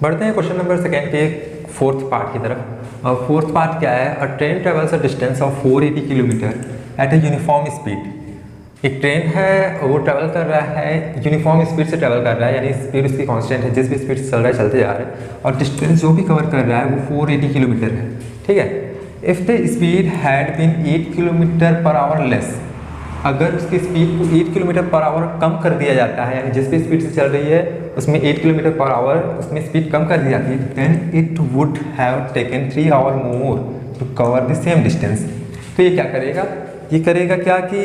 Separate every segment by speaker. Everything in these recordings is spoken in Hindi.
Speaker 1: बढ़ते हैं क्वेश्चन नंबर सेकेंड के फोर्थ पार्ट की तरफ। और फोर्थ पार्ट क्या है? अ train travels a distance of 480 kilometre at a uniform speed. एक ट्रेन है, वो ट्रैवल कर रहा है, यूनिफॉर्म स्पीड से ट्रैवल कर रहा है, यानी स्पीड उसकी कांस्टेंट है, जिस भी स्पीड से चल रहा है चलते जा रहा है, और डिस्टेंस जो भी कवर कर रहा है वो 480 किलोमीटर है। ठीक है। If the speed had been 8 kilometre per hour less, अगर उसकी स्पीड को 8 किलोमीटर पर आवर कम कर दिया जाता है, यानी जिस भी स्पीड से चल रही है उसमें 8 किलोमीटर पर आवर उसमें स्पीड कम कर दी जाती है, then it would have taken 3 hour more to cover the same distance. तो ये क्या करेगा? ये करेगा क्या कि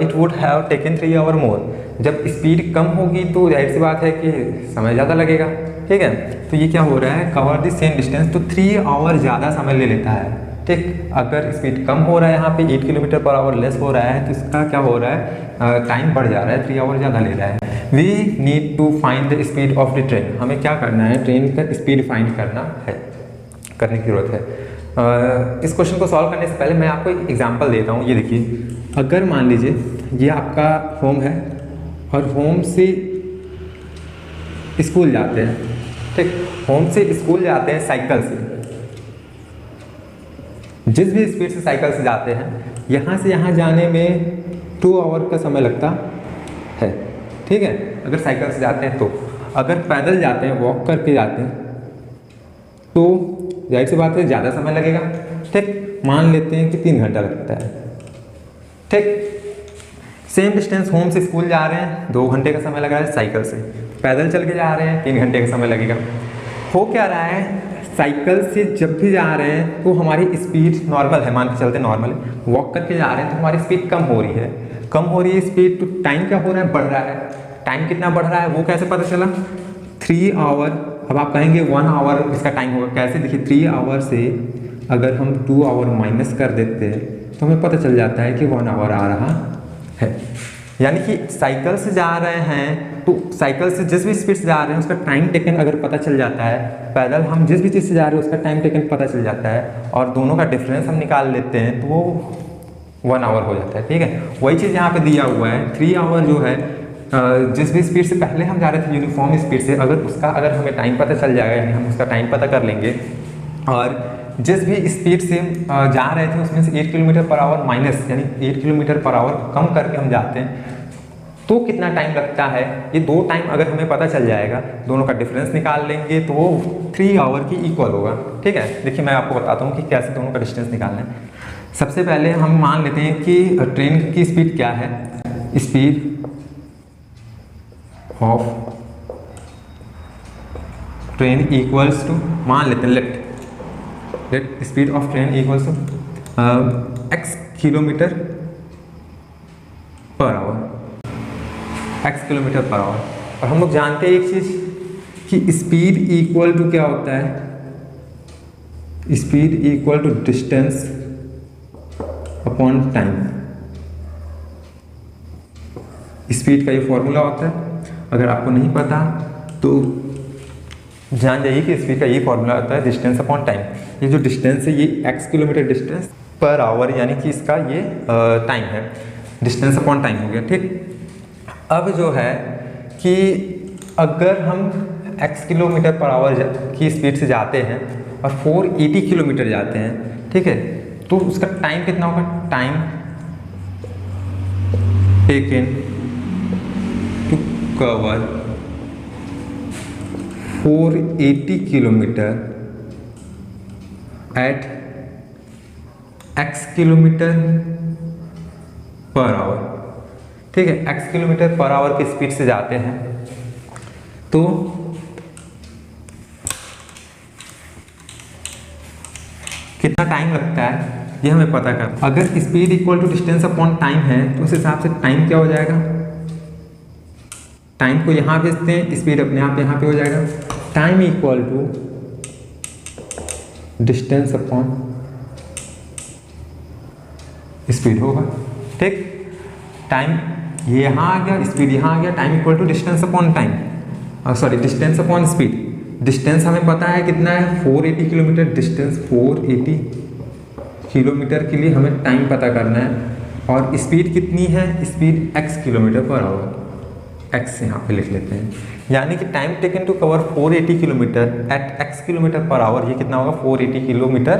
Speaker 1: it would have taken 3 hour more. जब स्पीड कम होगी तो जाहिर सी बात है कि समय ज़्यादा लगेगा। ठीक है। तो ये क्या हो रहा है? कवर द सेम डिस्टेंस, तो 3 आवर ज़्यादा समय ले लेता है। ठीक। अगर स्पीड कम हो रहा है, यहाँ पे 8 किलोमीटर पर आवर लेस हो रहा है, तो इसका क्या हो रहा है? टाइम बढ़ जा रहा है, 3 आवर ज़्यादा ले रहा है। We need to find the speed of the train. हमें क्या करना है? ट्रेन का स्पीड फाइंड करने की जरूरत है। इस क्वेश्चन को सॉल्व करने से पहले मैं आपको एक एग्जांपल देता हूँ। ये देखिए, अगर मान लीजिए ये आपका होम है और होम से स्कूल जाते हैं। ठीक। होम से स्कूल जाते हैं साइकिल से, जिस भी स्पीड से साइकिल से जाते हैं, यहाँ से यहाँ जाने में 2 आवर का समय लगता है। ठीक है। अगर साइकिल से जाते हैं तो, अगर पैदल जाते हैं, वॉक करके जाते हैं, तो जाहिर सी बात है ज़्यादा समय लगेगा। ठीक। मान लेते हैं कि 3 घंटा लगता है। ठीक। सेम डिस्टेंस, होम से स्कूल जा रहे हैं 2 घंटे का समय लग रहा है, साइकिल से पैदल चल के जा रहे हैं 3 घंटे का समय लगेगा। हो क्या रहा है? साइकिल से जब भी जा रहे हैं तो हमारी स्पीड नॉर्मल है, मान के चलते नॉर्मल है। वॉक करके जा रहे हैं तो हमारी स्पीड कम हो रही है। कम हो रही है स्पीड, तो टाइम क्या हो रहा है? बढ़ रहा है। टाइम कितना बढ़ रहा है वो कैसे पता चला? 3 आवर। अब आप कहेंगे 1 आवर इसका टाइम होगा, कैसे? देखिए, 3 आवर से अगर हम 2 आवर माइनस कर देते हैं तो हमें पता चल जाता है कि 1 आवर आ रहा है। यानी कि साइकिल से जा रहे हैं तो साइकिल से जिस भी स्पीड से जा रहे हैं उसका टाइम टेकन अगर पता चल जाता है, पैदल हम जिस भी चीज़ से जा रहे हैं उसका टाइम टेकन पता चल जाता है, और दोनों का डिफरेंस हम निकाल लेते हैं तो वो 1 आवर हो जाता है। ठीक है। वही चीज़ यहाँ पे दिया हुआ है। 3 आवर जो है, जिस भी स्पीड से पहले हम जा रहे थे यूनिफॉर्म स्पीड से, अगर हमें टाइम पता चल जाएगा, यानी हम उसका टाइम पता कर लेंगे, और जिस भी स्पीड से जा रहे थे उसमें से 8 किलोमीटर पर आवर माइनस, यानी 8 किलोमीटर पर आवर कम करके हम जाते हैं, तो कितना टाइम लगता है? ये 2 टाइम अगर हमें पता चल जाएगा, दोनों का डिफरेंस निकाल लेंगे तो वो 3 आवर की इक्वल होगा। ठीक है। देखिए, मैं आपको बताता हूँ कि कैसे दोनों का डिस्टेंस निकालना है। सबसे पहले हम मान लेते हैं कि ट्रेन की स्पीड क्या है? Speed of train equals to, मान लेते हैं let speed of train equals to x kilometre per hour, x kilometre per hour. और हम लोग जानते हैं एक चीज कि स्पीड इक्वल टू क्या होता है? Speed equal to distance upon time. Speed का ये फॉर्मूला होता है। अगर आपको नहीं पता तो जान जाइए कि स्पीड का ये फॉर्मूला होता है डिस्टेंस अपॉन टाइम। ये जो डिस्टेंस है ये x kilometre distance per hour, यानी कि इसका ये टाइम है, डिस्टेंस अपॉन टाइम हो गया। ठीक। अब जो है कि अगर हम x किलोमीटर पर आवर की स्पीड से जाते हैं और 480 किलोमीटर जाते हैं, ठीक है, तो उसका टाइम कितना होगा? Time taken to cover 480 kilometre at x kilometre per hour. ठीक है। x किलोमीटर पर आवर की स्पीड से जाते हैं तो कितना टाइम लगता है ये हमें पता करना। अगर speed equal to distance upon time है तो उस हिसाब से टाइम क्या हो जाएगा? टाइम को यहाँ भेजते हैं, स्पीड अपने आप यहाँ पे हो जाएगा। Time equal to distance upon speed होगा। ठीक। टाइम ये यहाँ आ गया, स्पीड यहाँ आ गया, time equal to distance upon time, sorry distance upon speed. Distance हमें पता है कितना है? 480 किलोमीटर। डिस्टेंस 480 किलोमीटर के लिए हमें टाइम पता करना है, और स्पीड कितनी है? Speed x kilometre per hour. X यहाँ पे लिख लेते हैं, यानी कि time taken to cover 480 kilometre at x kilometre per hour, ये कितना होगा 480 किलोमीटर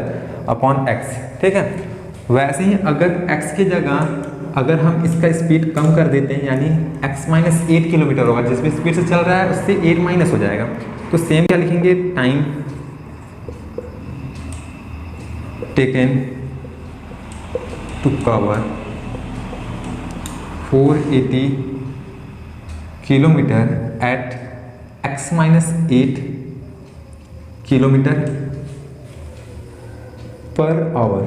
Speaker 1: अपॉन एक्स। ठीक है, वैसे ही अगर x की जगह अगर हम इसका स्पीड कम कर देते हैं, यानी x माइनस 8 किलोमीटर होगा, जिस भी स्पीड से चल रहा है उससे 8 माइनस हो जाएगा, तो सेम क्या लिखेंगे, time taken to cover 480 kilometre at x minus 8 kilometre per hour.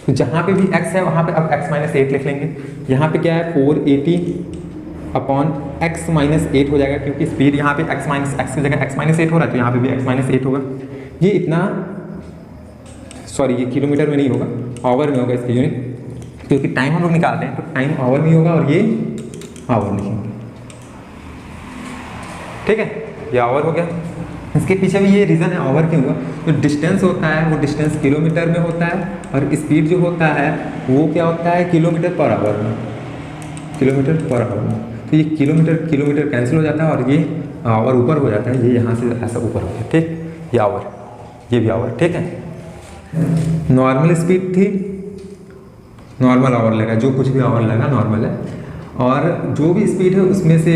Speaker 1: तो जहाँ पे भी x है वहाँ पे अब x माइनस 8 लिख लेंगे। यहाँ पे क्या है 480 अपॉन x माइनस 8 हो जाएगा, क्योंकि स्पीड यहाँ पे x माइनस एक्स की जगह x माइनस 8 हो रहा है, तो यहाँ पे भी x माइनस 8 होगा। ये इतना, सॉरी ये किलोमीटर में नहीं होगा, आवर में होगा इसकी यूनिट, क्योंकि टाइम हम लोग निकालते हैं तो टाइम आवर में होगा और ये आवर लिखेंगे। ठीक है, ये आवर हो गया। इसके पीछे भी ये रीज़न है आवर क्यों हुआ, जो डिस्टेंस होता है वो डिस्टेंस किलोमीटर में होता है और स्पीड जो होता है वो क्या होता है किलोमीटर पर आवर में, किलोमीटर पर आवर में। तो ये किलोमीटर किलोमीटर कैंसिल हो जाता है और ये आवर ऊपर हो जाता है, ये यहाँ से ऐसा ऊपर हो गया। ठीक, ये आवर, ये भी आवर। ठीक है, नॉर्मल स्पीड थी, नॉर्मल आवर लगा, जो कुछ भी आवर लगा नॉर्मल है, और जो भी स्पीड है उसमें से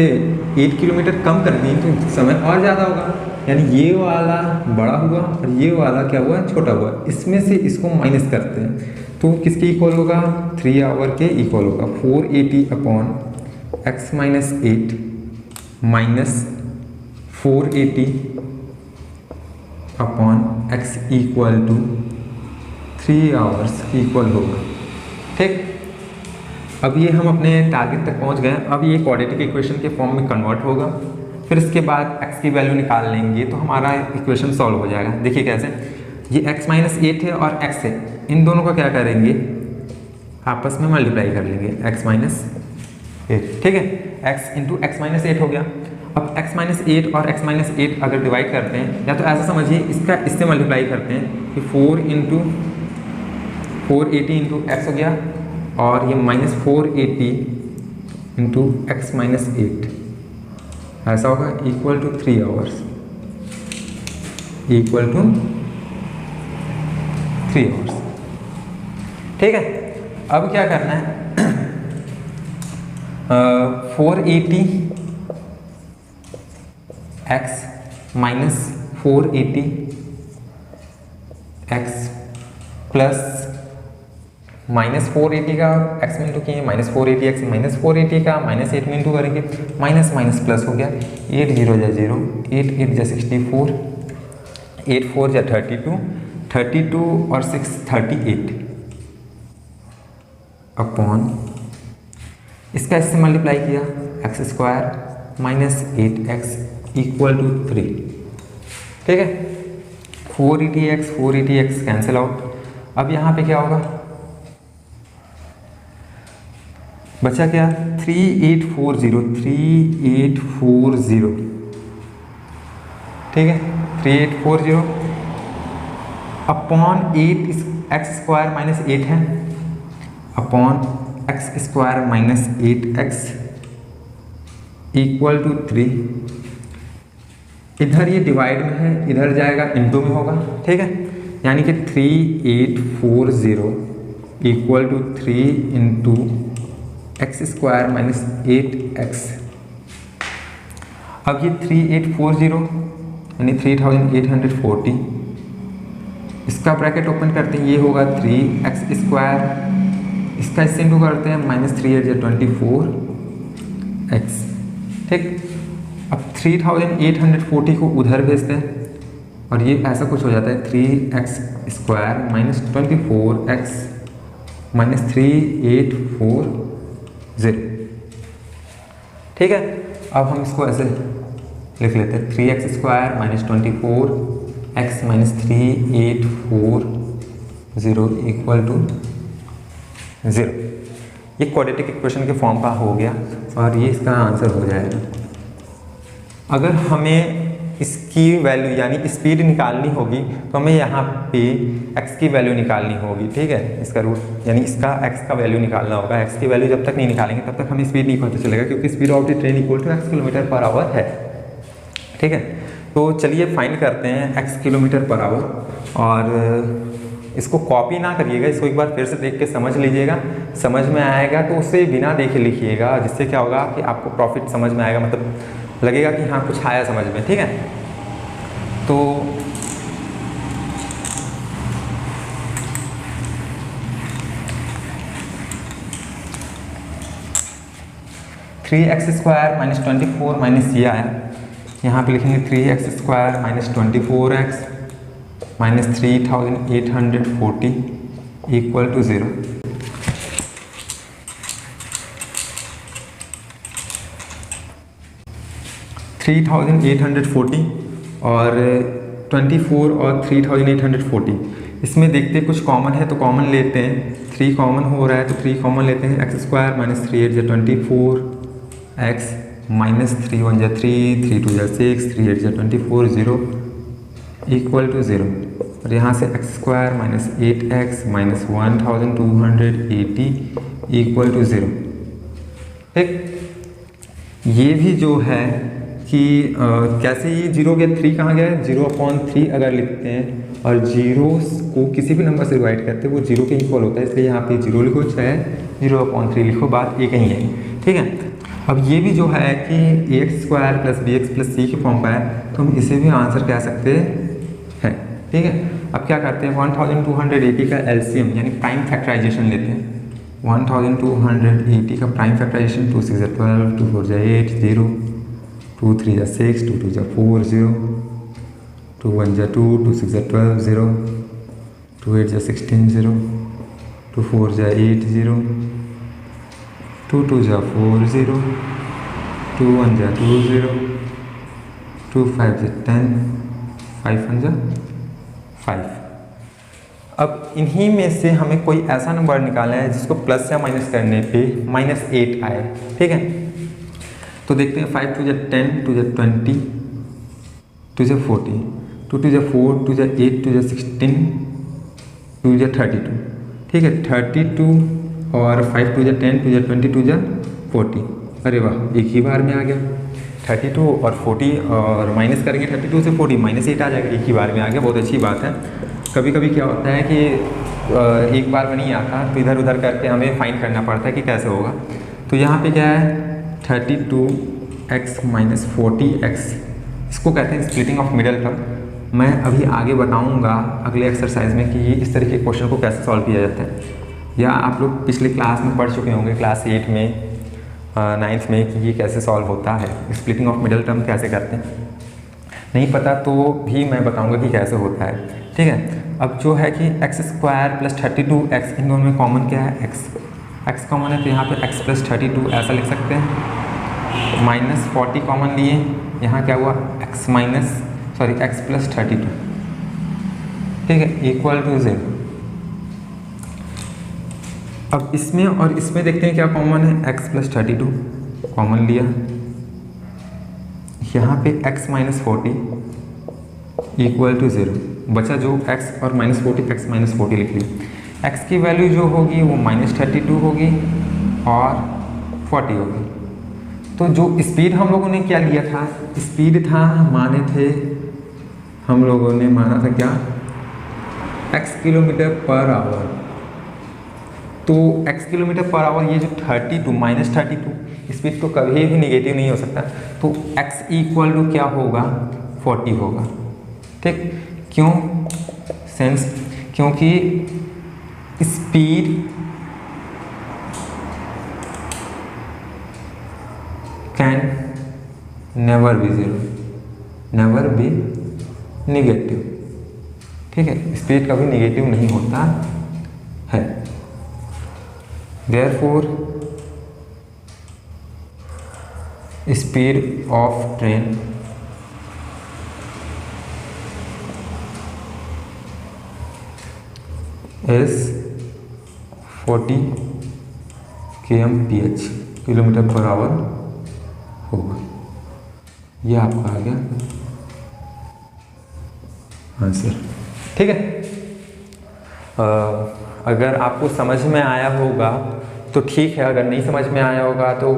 Speaker 1: 8 किलोमीटर कम कर दी तो समय और ज़्यादा होगा, यानी ये वाला बड़ा हुआ और ये वाला क्या हुआ छोटा हुआ। इसमें से इसको माइनस करते हैं तो किसके इक्वल होगा, 3 आवर के इक्वल होगा। 480 upon x minus 8 minus 480 upon x equal to 3 hours equal होगा। ठीक, अब ये हम अपने टारगेट तक पहुंच गए। अब ये क्वाड्रेटिक इक्वेशन के फॉर्म में कन्वर्ट होगा, फिर इसके बाद x की वैल्यू निकाल लेंगे तो हमारा इक्वेशन सॉल्व हो जाएगा। देखिए कैसे, ये x माइनस 8 है और x है, इन दोनों को क्या करेंगे आपस में मल्टीप्लाई कर लेंगे, x माइनस 8। ठीक है, x इंटू एक्स माइनस 8 हो गया। अब x माइनस 8 और x माइनस 8 अगर डिवाइड करते हैं, या तो ऐसा समझिए इसका इससे मल्टीप्लाई करते हैं कि 4 इंटू 480 इंटू एक्स हो गया, और ये माइनस 480 इंटू एक्स माइनस 8 ऐसा होगा, equal to 3 hours, equal to 3 hours. ठीक है, अब क्या करना है, 480 x minus 480 x plus minus 480 का एक्स में इंटू किए, माइनस 480 एक्स माइनस 480 का माइनस 8 में इंटू करेंगे, माइनस माइनस प्लस हो गया, 8 0 जा 0, 8 8 जा 64, 8 4 जा 32, 32 और 6 38 अपॉन इसका इससे मल्टीप्लाई किया x square minus 8x equal to 3। ठीक है, 480x कैंसिल आउट। अब यहाँ पे क्या होगा, बचा क्या, 3840 ठीक है, 3840 अपॉन 8 एक्स स्क्वायर माइनस 8 है, upon x square minus 8x equal to 3। इधर ये डिवाइड में है, इधर जाएगा इनटू में होगा। ठीक है, यानी कि 3840 equal to 3 into x square minus 8x। अब ये 3840 यानी 3840, इसका ब्रैकेट ओपन करते हैं, ये होगा 3x स्क्वायर, इसका इससे इंटू करते हैं, माइनस 3 8 24x। ठीक, अब 3840 को उधर भेजते हैं और ये ऐसा कुछ हो जाता है, 3x square minus 24x minus 3840। ठीक है, अब हम इसको ऐसे लिख लेते हैं, 3x square minus 24x minus 3840 equal to 0। ये क्वाड्रेटिक इक्वेशन के फॉर्म का हो गया और ये इसका आंसर हो जाएगा। अगर हमें इसकी वैल्यू यानी स्पीड निकालनी होगी तो हमें यहाँ पे x की वैल्यू निकालनी होगी, ठीक है। इसका रूट यानी इसका x का वैल्यू निकालना होगा। x की वैल्यू जब तक नहीं निकालेंगे तब तक हमें स्पीड नहीं पता चलेगा, क्योंकि speed of the train equal to x km/h है, ठीक है। तो चलिए फाइंड करते हैं x km/h, और इसको कॉपी ना करिएगा, इसको एक बार फिर से देख के समझ लीजिएगा। समझ में आएगा तो उसे बिना देखे लिखिएगा, जिससे क्या होगा कि आपको प्रॉफिट समझ में आएगा, मतलब लगेगा कि हाँ कुछ आया समझ में, ठीक है। तो three x square minus 24 minus ये आया, यहाँ पे लिखेंगे 3x square minus 24x minus 3840 equal to 0। Three 3840 और 24 और 3840, इसमें देखते कुछ कॉमन है तो कॉमन लेते हैं। 3 कॉमन हो रहा है तो 3 कॉमन लेते हैं। X square minus 3 8 24 x minus 3 1 3 3 2 6 3 8 24 0 equal to 0। और यहाँ से x square minus 8x minus 1280 equal to 0, ठीक। ये भी जो है कि कैसे ये 0 गया, 3 कहाँ गया, 0/3 अगर लिखते हैं और 0 को किसी भी नंबर से डिवाइड करते हैं वो 0 के इक्वल होता है, इसलिए यहाँ पे 0 लिखो चाहे 0/3 लिखो, बात एक ही है, ठीक है। अब ये भी जो है कि ax square plus b x plus c के फॉर्म का है, तो हम इसे भी आंसर कह सकते हैं, ठीक है। अब क्या करते हैं, 1280 का एलसीएम यानी प्राइम फैक्टराइजेशन लेते हैं। 1280 का प्राइम फैक्टराइजेशन 2 6 12 2 4 8 0 2 3 6 2 2 4 0 2 1 2 2 6 12 0 2 8 16 0 2 4 8 0 2 2 4 0 2 1 2 0 2 5 10 5 1 5। अब इन्हीं में से हमें कोई ऐसा नंबर निकालना है जिसको प्लस या माइनस करने पे -8 आए, ठीक है। तो देखते हैं 5 2 10 2 20 2 40 2 2 4 2 8 2 16 2 32, ठीक है। 32 और 5 2 10 2 20 2 40, अरे वाह एक ही बार में आ गया। 32 और 40 और माइनस करेंगे 32 से 40 -8 आ जाएगा, एक ही बार में आ गया, बहुत अच्छी बात है। कभी कभी क्या होता है कि एक बार में नहीं आता तो इधर उधर करके हमें फाइंड करना पड़ता है कि कैसे होगा। तो यहाँ पे क्या है 32x माइनस 40x, इसको कहते हैं स्प्लिटिंग ऑफ मिडल टर्म। मैं अभी आगे बताऊँगा अगले एक्सरसाइज में कि इस तरह के क्वेश्चन को कैसे सॉल्व किया जाता है, या आप लोग पिछले क्लास में पढ़ चुके होंगे, क्लास 8 में 9th में, कि ये कैसे सॉल्व होता है, स्प्लिटिंग ऑफ मिडल टर्म कैसे करते हैं। नहीं पता तो भी मैं बताऊंगा कि कैसे होता है, ठीक है। अब जो है कि एक्स स्क्वायर प्लस 32x, इन दोनों में कॉमन क्या है, x कॉमन है तो यहाँ पे x प्लस 32 ऐसा लिख सकते हैं। माइनस 40 कॉमन लिए, यहाँ क्या हुआ x प्लस 32, ठीक है, इक्वल टू 0। अब इसमें और इसमें देखते हैं क्या कॉमन है, x प्लस 32 कॉमन लिया, यहाँ पे x माइनस 40 इक्वल टू 0, बचा जो x और -40 x माइनस 40 लिख लिया। x की वैल्यू जो होगी वो -32 होगी और 40 होगी। तो जो स्पीड हम लोगों ने क्या लिया था, स्पीड था हम लोगों ने माना था क्या, x km/h। तो x km/h ये जो 32 -32 स्पीड तो कभी भी निगेटिव नहीं हो सकता, तो x इक्वल टू क्या होगा 40 होगा, ठीक। क्यों, सेंस क्योंकि speed can never be zero, never be negative, ठीक है। स्पीड कभी निगेटिव नहीं होता है। Therefore, speed of train is 40 kmph, km/h होगा। ये आपका आ गया आंसर। ठीक है, अगर आपको समझ में आया होगा तो ठीक है, अगर नहीं समझ में आया होगा तो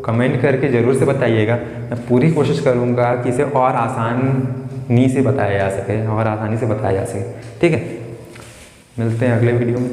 Speaker 1: कमेंट करके ज़रूर से बताइएगा। मैं पूरी कोशिश करूँगा कि इसे और आसानी से बताया जा सके, और आसानी से बताया जा सके। ठीक है, मिलते हैं अगले वीडियो में।